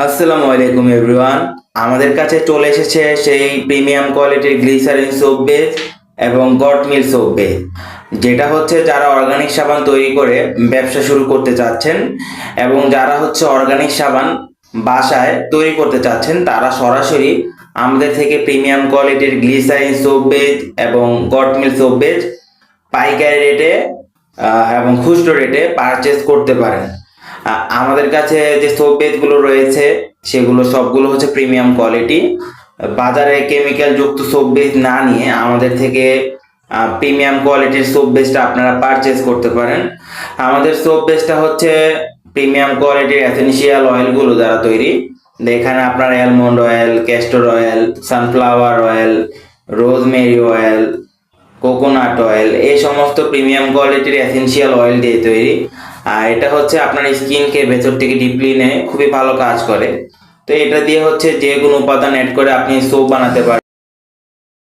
আসসালামু আলাইকুম এভরিওয়ান। আমাদের কাছে চলে এসেছে সেই প্রিমিয়াম কোয়ালিটির গ্লিসারিন সোপ বেস এবং গট মিল সোপ বেস, যেটা হচ্ছে যারা অর্গানিক সাবান তৈরি করে ব্যবসা শুরু করতে চাচ্ছেন এবং যারা হচ্ছে অর্গানিক সাবান বাসায় তৈরি করতে চাচ্ছেন তারা সরাসরি আমাদের থেকে প্রিমিয়াম কোয়ালিটির গ্লিসারিন সোপ বেস এবং গট মিল সোপ বেস পাইকারি রেটে এবং খুচরো রেটে পারচেজ করতে পারেন। আমাদের কাছে যে সোপ বেসগুলো রয়েছে সেগুলো সবগুলো হচ্ছে প্রিমিয়াম কোয়ালিটি। বাজারে কেমিক্যাল যুক্ত সোপ বেস না নিয়ে আমাদের থেকে প্রিমিয়াম কোয়ালিটির সোপ বেসটা আপনারা পারচেজ করতে পারেন। আমাদের সোপ বেসটা হচ্ছে প্রিমিয়াম কোয়ালিটির এসেনশিয়াল অয়েলগুলো দ্বারা তৈরি। এখানে আপনার almond oil, castor oil, sunflower oil, rosemary oil, coconut oil, এই সমস্ত প্রিমিয়াম কোয়ালিটির এসেনশিয়াল অয়েল দিয়ে তৈরি। আর এটা হচ্ছে আপনার স্কিনকে ভেতর থেকে ডিপলি নেয়, খুবই ভালো কাজ করে। তো এটা দিয়ে হচ্ছে যে কোনো উপাদান অ্যাড করে আপনি সোপ বানাতে পারেন।